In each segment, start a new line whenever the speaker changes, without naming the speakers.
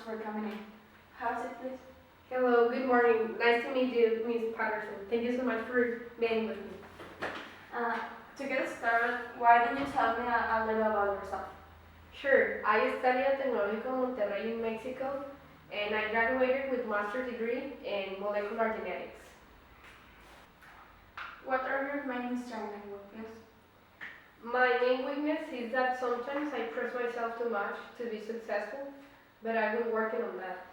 for coming in. Have a seat, please.
Hello, good morning. Nice to meet you, Ms. Patterson. Thank you so much for meeting with me.
To get started, why don't you tell me a little about yourself?
Sure, I studied at Tecnológico Monterrey in Mexico, and I graduated with master's degree in molecular genetics.
What are your main strengths and weaknesses?
My main weakness is that sometimes I press myself too much to be successful, but I've been working on that.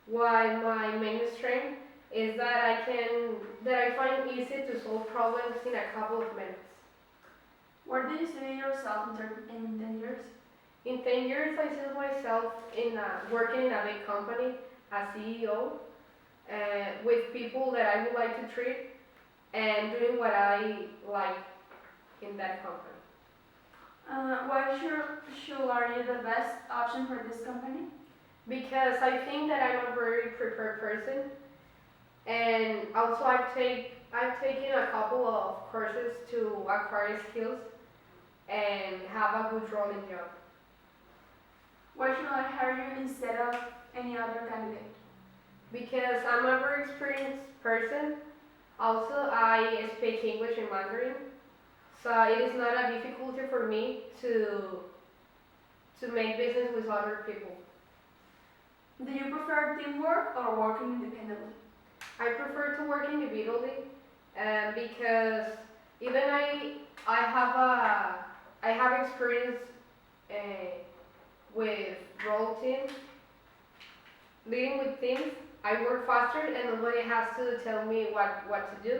While my main strength is that I find easy to solve problems in a couple of minutes.
Where do you see yourself in 10 years?
In 10 years, I see myself working in a big company as CEO, with people that I would like to treat and doing what I like in that company.
Why should are you the best option for this company?
Because I think that I'm a very prepared person, and also I've taken a couple of courses to acquire skills and have a good role in job.
Why should I hire you instead of any other candidate?
Because I'm a very experienced person. Also, I speak English and Mandarin, so it is not a difficulty for me to make business with other people.
Do you prefer teamwork or working independently?
I prefer to work individually, because even I have experience uh, with role teams, leading with teams. I work faster and nobody has to tell me what to do.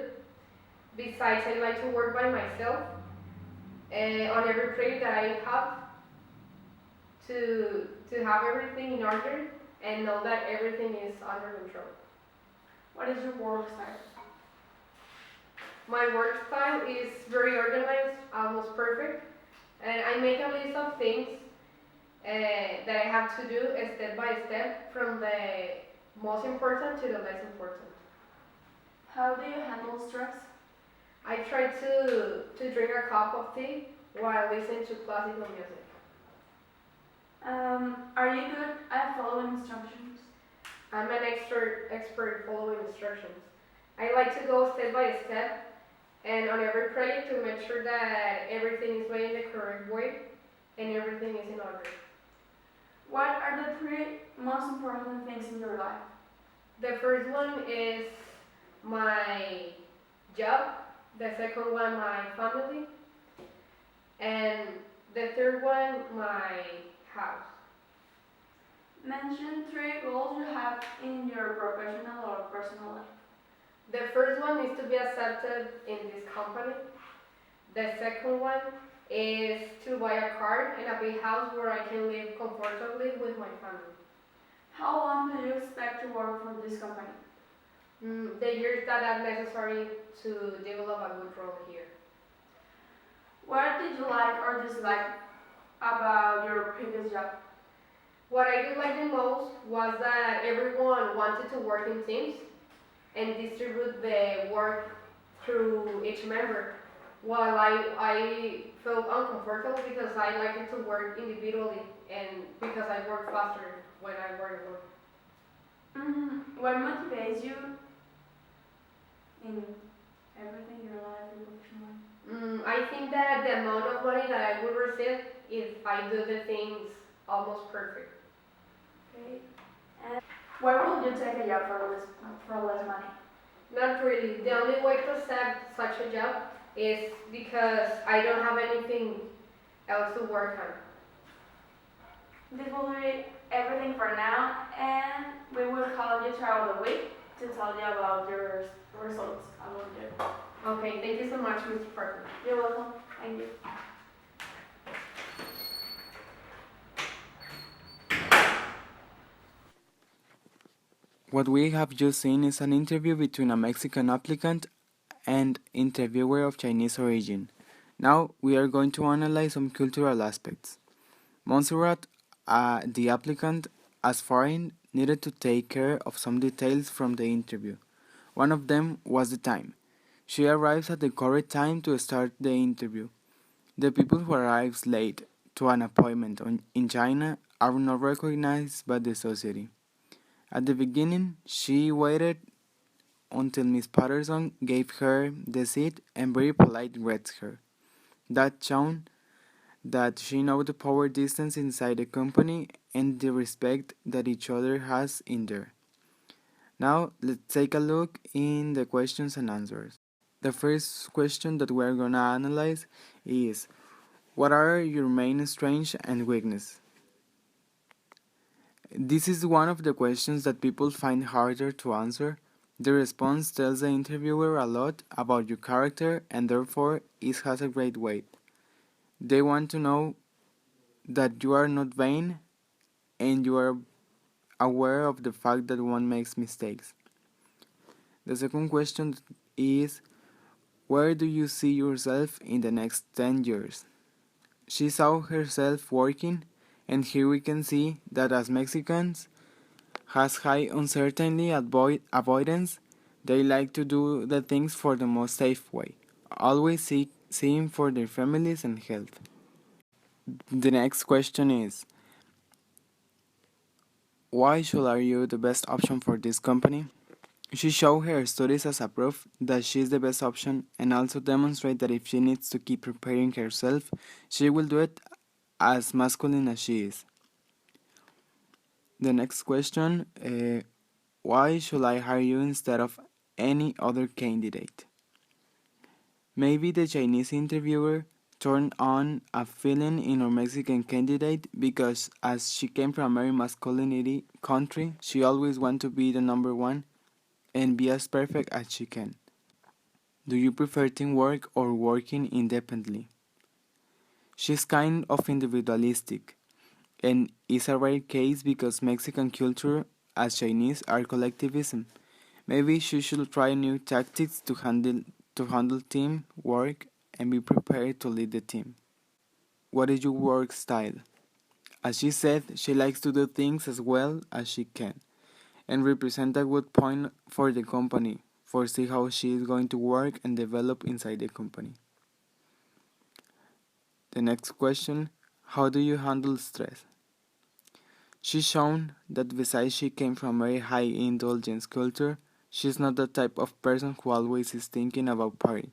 Besides, I like to work by myself on every project that I have to have everything in order and know that everything is under control.
What is your work style?
My work style is very organized, almost perfect, and I make a list of things that I have to do step by step, from the most important to the less important.
How do you handle stress?
I try to drink a cup of tea while listening to classical music.
Are you good at following instructions?
I'm an expert following instructions. I like to go step by step and on every project to make sure that everything is made in the correct way and everything is in order.
What are the three most important things in your life?
The first one is my job, the second one my family, and the third one my house.
Mention three goals you have in your professional or personal life.
The first one is to be accepted in this company. The second one is to buy a car and a big house where I can live comfortably with my family.
How long do you expect to work for this company?
The years that are necessary to develop a good role here.
What did you like or dislike about your previous job?
What I did like the most was that everyone wanted to work in teams and distribute the work through each member, while I felt uncomfortable because I liked to work individually and because I work faster when I work alone.
What motivates you in everything, your life, your professional life?
I think that the amount of money that I would receive if I do the things almost perfect.
Okay. And why would you take a job for less money?
Not really. The only way to accept such a job is because I don't have anything else to work on.
This will be everything for now, and we will call you throughout the week to tell you about your results about you.
Okay, thank you so much, Mr. Parker.
You're welcome. Thank you.
What we have just seen is an interview between a Mexican applicant and interviewer of Chinese origin. Now we are going to analyze some cultural aspects. Montserrat, the applicant, as foreign, needed to take care of some details from the interview. One of them was the time. She arrives at the correct time to start the interview. The people who arrives late to an appointment in China are not recognized by the society. At the beginning, she waited until Miss Patterson gave her the seat and very polite greeted her. That shown that she knows the power distance inside the company and the respect that each other has in there. Now let's take a look in the questions and answers. The first question that we're gonna analyze is, what are your main strengths and weaknesses? This is one of the questions that people find harder to answer. The response tells the interviewer a lot about your character and therefore it has a great weight. They want to know that you are not vain and you are aware of the fact that one makes mistakes. The second question is, where do you see yourself in the next 10 years? She saw herself working, and here we can see that as Mexicans has high uncertainty avoidance, they like to do the things for the most safe way, always seeing for their families and health. The next question is, why should are you the best option for this company? She showed her studies as a proof that she is the best option and also demonstrate that if she needs to keep preparing herself, she will do it as masculine as she is. The next question, why should I hire you instead of any other candidate? Maybe the Chinese interviewer turned on a feeling in our Mexican candidate because as she came from a very masculinity country, she always wants to be the number one and be as perfect as she can. Do you prefer teamwork or working independently? She's kind of individualistic, and is a rare case because Mexican culture, as Chinese, are collectivism. Maybe she should try new tactics to handle team work and be prepared to lead the team. What is your work style? As she said, she likes to do things as well as she can and represent a good point for the company, for see how she is going to work and develop inside the company. The next question, how do you handle stress? She's shown that besides she came from a very high indulgence culture, she's not the type of person who always is thinking about party.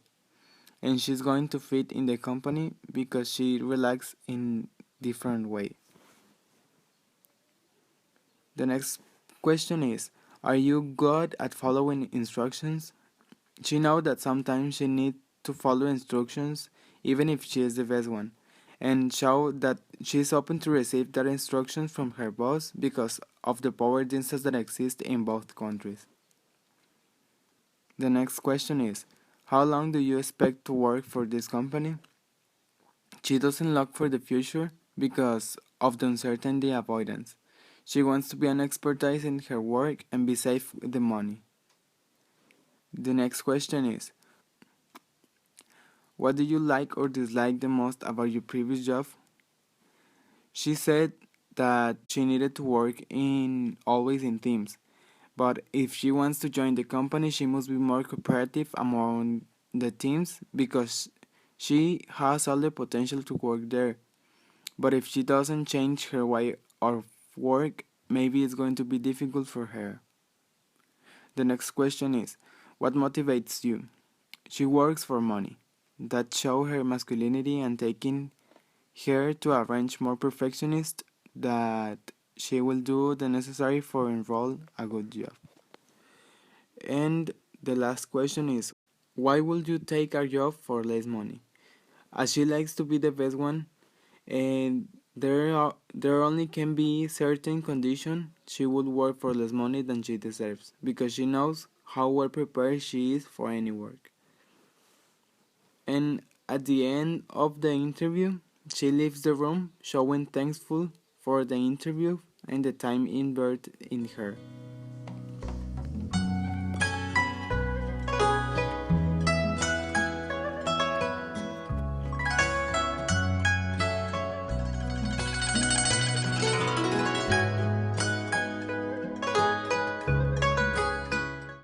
And she's going to fit in the company because she relaxes in different way. The next question is, are you good at following instructions? She knows that sometimes she needs to follow instructions even if she is the best one, and show that she is open to receive that instructions from her boss because of the power distance that exists in both countries. The next question is, how long do you expect to work for this company? She doesn't look for the future because of the uncertainty avoidance. She wants to be an expertise in her work and be safe with the money. The next question is, what do you like or dislike the most about your previous job? She said that she needed to work in always in teams, but if she wants to join the company, she must be more cooperative among the teams because she has all the potential to work there. But if she doesn't change her way of work, maybe it's going to be difficult for her. The next question is, what motivates you? She works for money. That show her masculinity and taking her to a range more perfectionist that she will do the necessary for enroll a good job. And the last question is, why would you take a job for less money? As she likes to be the best one, and there only can be certain condition she would work for less money than she deserves because she knows how well prepared she is for any work. And at the end of the interview, she leaves the room showing thankful for the interview and the time invested in her.